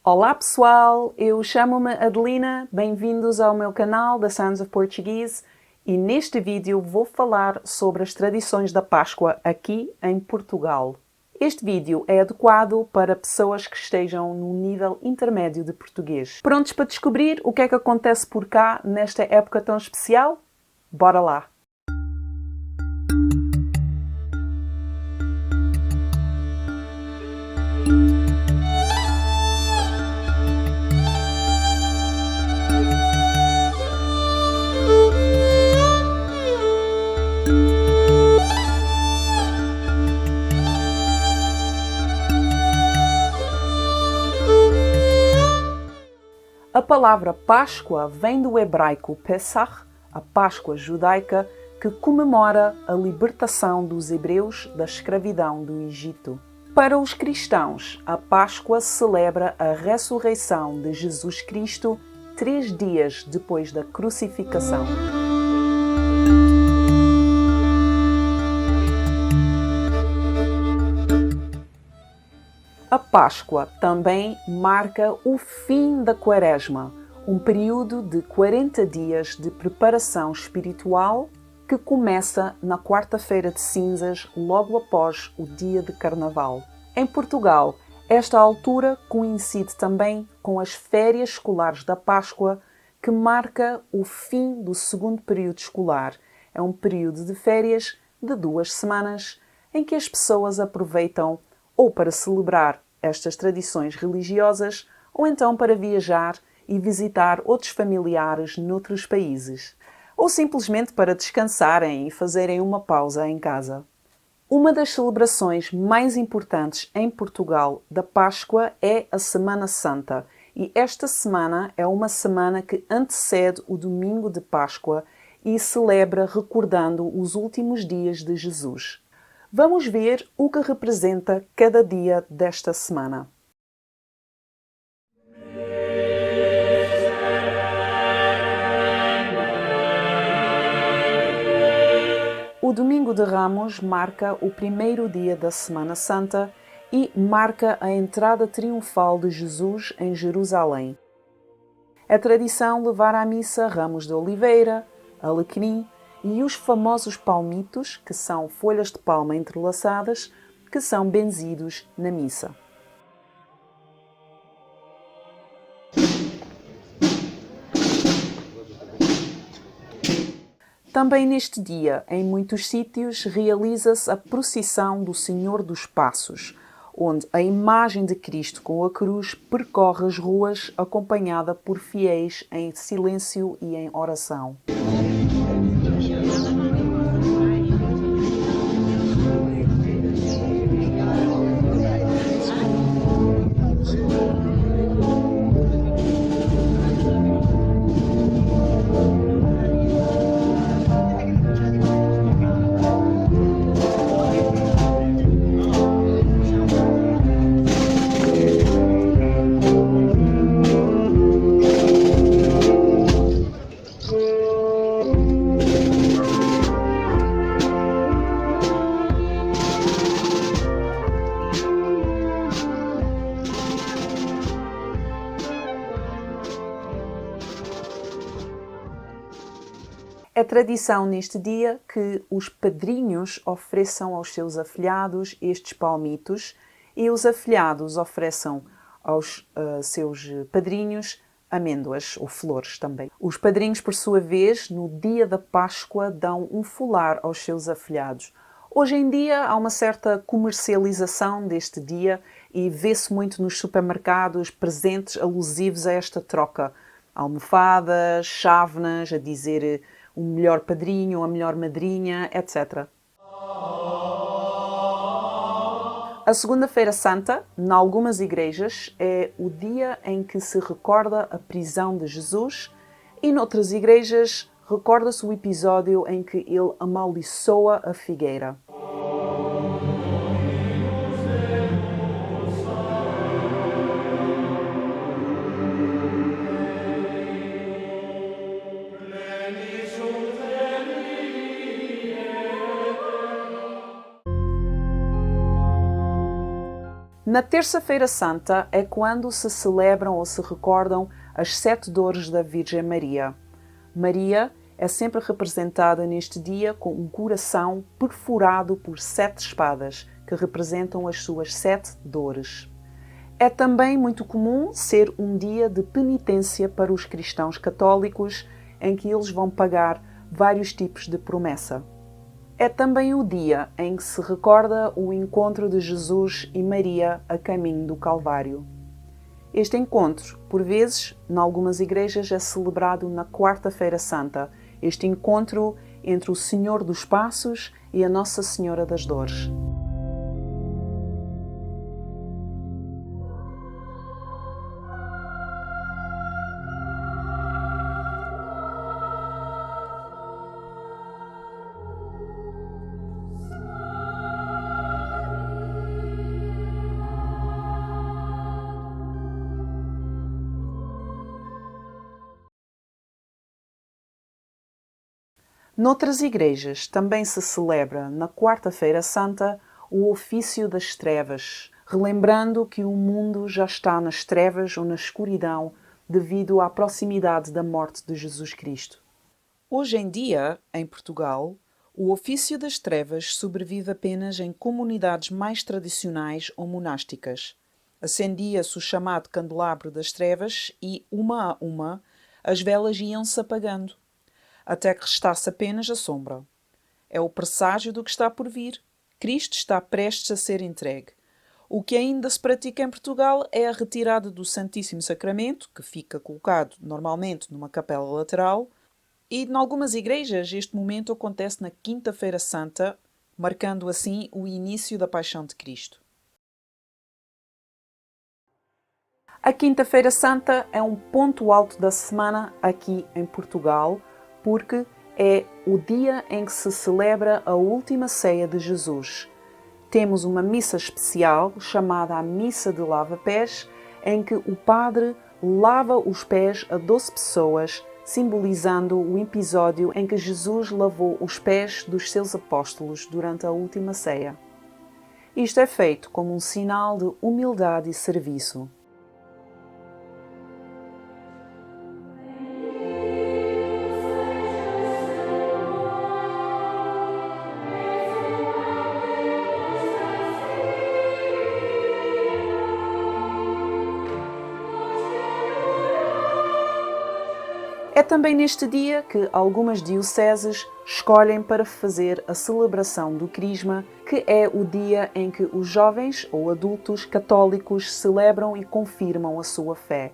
Olá pessoal, eu chamo-me Adelina, bem-vindos ao meu canal da Sounds of Portuguese e neste vídeo vou falar sobre as tradições da Páscoa aqui em Portugal. Este vídeo é adequado para pessoas que estejam no nível intermédio de português. Prontos para descobrir o que é que acontece por cá nesta época tão especial? Bora lá! A palavra Páscoa vem do hebraico Pesach, a Páscoa judaica, que comemora a libertação dos hebreus da escravidão do Egito. Para os cristãos, a Páscoa celebra a ressurreição de Jesus Cristo 3 dias depois da crucificação. A Páscoa também marca o fim da Quaresma, um período de 40 dias de preparação espiritual que começa na quarta-feira de cinzas, logo após o dia de Carnaval. Em Portugal, esta altura coincide também com as férias escolares da Páscoa, que marca o fim do segundo período escolar. É um período de férias de 2 semanas em que as pessoas aproveitam ou para celebrar estas tradições religiosas, ou então para viajar e visitar outros familiares noutros países, ou simplesmente para descansarem e fazerem uma pausa em casa. Uma das celebrações mais importantes em Portugal da Páscoa é a Semana Santa, e esta semana é uma semana que antecede o domingo de Páscoa e celebra recordando os últimos dias de Jesus. Vamos ver o que representa cada dia desta semana. O Domingo de Ramos marca o primeiro dia da Semana Santa e marca a entrada triunfal de Jesus em Jerusalém. É tradição levar à missa ramos de oliveira, alecrim e os famosos palmitos, que são folhas de palma entrelaçadas, que são benzidos na missa. Também neste dia, em muitos sítios, realiza-se a procissão do Senhor dos Passos, onde a imagem de Cristo com a cruz percorre as ruas acompanhada por fiéis em silêncio e em oração. É tradição neste dia que os padrinhos ofereçam aos seus afilhados estes palmitos e os afilhados ofereçam aos seus padrinhos amêndoas ou flores também. Os padrinhos, por sua vez, no dia da Páscoa, dão um folar aos seus afilhados. Hoje em dia há uma certa comercialização deste dia e vê-se muito nos supermercados presentes alusivos a esta troca. Almofadas, chávenas, a dizer o melhor padrinho, a melhor madrinha, etc. A Segunda-feira Santa, em algumas igrejas, é o dia em que se recorda a prisão de Jesus e noutras igrejas recorda-se o episódio em que ele amaldiçoa a figueira. Na Terça-feira Santa é quando se celebram ou se recordam as 7 dores da Virgem Maria. Maria é sempre representada neste dia com um coração perfurado por 7 espadas, que representam as suas 7 dores. É também muito comum ser um dia de penitência para os cristãos católicos, em que eles vão pagar vários tipos de promessa. É também o dia em que se recorda o encontro de Jesus e Maria a caminho do Calvário. Este encontro, por vezes, em algumas igrejas, é celebrado na Quarta-feira Santa, este encontro entre o Senhor dos Passos e a Nossa Senhora das Dores. Noutras igrejas também se celebra na Quarta-feira Santa o ofício das trevas, relembrando que o mundo já está nas trevas ou na escuridão devido à proximidade da morte de Jesus Cristo. Hoje em dia, em Portugal, o ofício das trevas sobrevive apenas em comunidades mais tradicionais ou monásticas. Acendia-se o chamado candelabro das trevas e, uma a uma, as velas iam-se apagando, até que restasse apenas a sombra. É o presságio do que está por vir. Cristo está prestes a ser entregue. O que ainda se pratica em Portugal é a retirada do Santíssimo Sacramento, que fica colocado normalmente numa capela lateral, e em algumas igrejas este momento acontece na Quinta-feira Santa, marcando assim o início da Paixão de Cristo. A Quinta-feira Santa é um ponto alto da semana aqui em Portugal, porque é o dia em que se celebra a última ceia de Jesus. Temos uma missa especial chamada a Missa de Lava-Pés, em que o padre lava os pés a 12 pessoas, simbolizando o episódio em que Jesus lavou os pés dos seus apóstolos durante a última ceia. Isto é feito como um sinal de humildade e serviço. É também neste dia que algumas dioceses escolhem para fazer a celebração do Crisma, que é o dia em que os jovens ou adultos católicos celebram e confirmam a sua fé.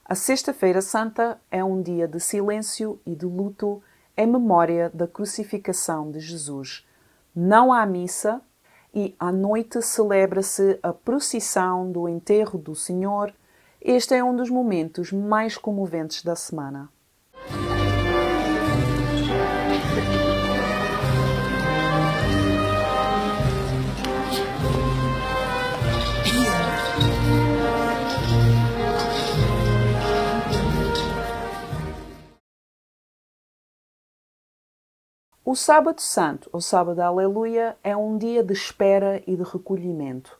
A Sexta-feira Santa é um dia de silêncio e de luto em memória da crucificação de Jesus. Não há missa e à noite celebra-se a procissão do enterro do Senhor. Este é um dos momentos mais comoventes da semana. O Sábado Santo, ou Sábado Aleluia, é um dia de espera e de recolhimento.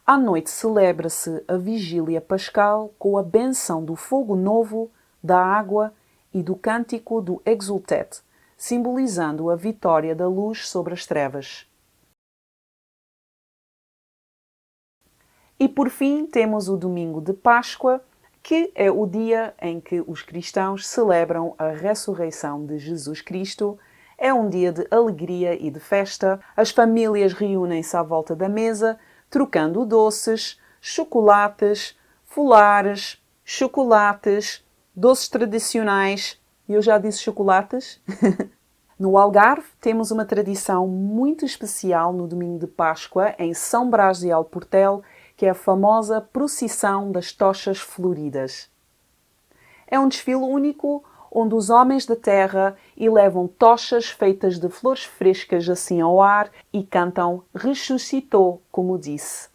À noite celebra-se a Vigília Pascal com a benção do fogo novo, da água e do cântico do Exultet, simbolizando a vitória da luz sobre as trevas. E por fim temos o Domingo de Páscoa, que é o dia em que os cristãos celebram a ressurreição de Jesus Cristo. É um dia de alegria e de festa. As famílias reúnem-se à volta da mesa, trocando doces, chocolates, folares, doces tradicionais. Eu já disse chocolates? No Algarve temos uma tradição muito especial no domingo de Páscoa, em São Brás de Alportel, que é a famosa procissão das tochas floridas. É um desfile único onde os homens da terra elevam tochas feitas de flores frescas assim ao ar e cantam ressuscitou, como disse.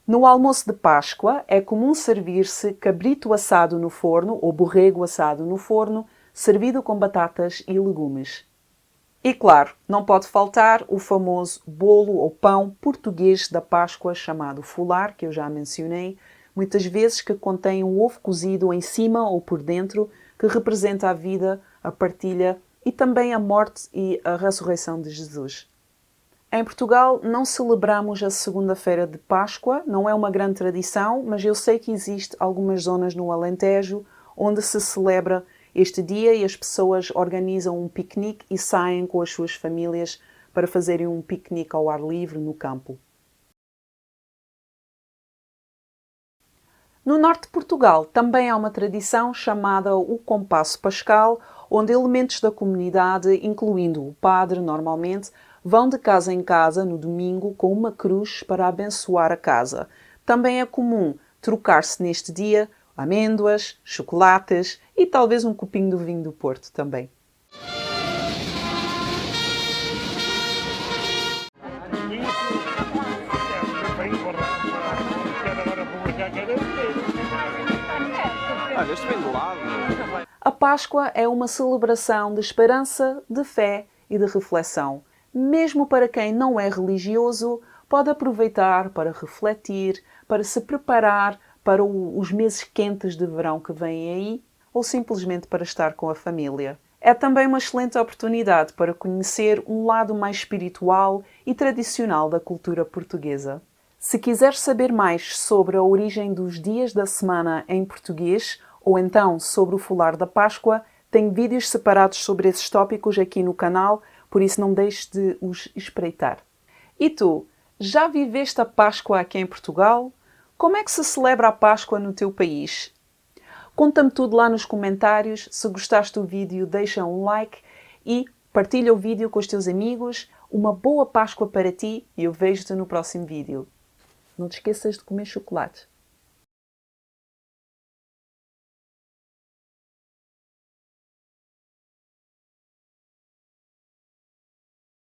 No almoço de Páscoa é comum servir-se cabrito assado no forno ou borrego assado no forno, servido com batatas e legumes. E claro, não pode faltar o famoso bolo ou pão português da Páscoa chamado fular, que eu já mencionei, muitas vezes que contém um ovo cozido em cima ou por dentro, que representa a vida, a partilha e também a morte e a ressurreição de Jesus. Em Portugal não celebramos a segunda-feira de Páscoa, não é uma grande tradição, mas eu sei que existe algumas zonas no Alentejo onde se celebra este dia e as pessoas organizam um piquenique e saem com as suas famílias para fazerem um piquenique ao ar livre no campo. No norte de Portugal também há uma tradição chamada o compasso pascal, onde elementos da comunidade, incluindo o padre normalmente, vão de casa em casa no domingo com uma cruz para abençoar a casa. Também é comum trocar-se neste dia amêndoas, chocolates e talvez um copinho do vinho do Porto também. Olha, este vem do lado. A Páscoa é uma celebração de esperança, de fé e de reflexão. Mesmo para quem não é religioso, pode aproveitar para refletir, para se preparar para os meses quentes de verão que vêm aí, ou simplesmente para estar com a família. É também uma excelente oportunidade para conhecer um lado mais espiritual e tradicional da cultura portuguesa. Se quiser saber mais sobre a origem dos dias da semana em português, ou então sobre o fular da Páscoa, tenho vídeos separados sobre esses tópicos aqui no canal, por isso não deixe de os espreitar. E tu, já viveste a Páscoa aqui em Portugal? Como é que se celebra a Páscoa no teu país? Conta-me tudo lá nos comentários. Se gostaste do vídeo, deixa um like e partilha o vídeo com os teus amigos. Uma boa Páscoa para ti e eu vejo-te no próximo vídeo. Não te esqueças de comer chocolate.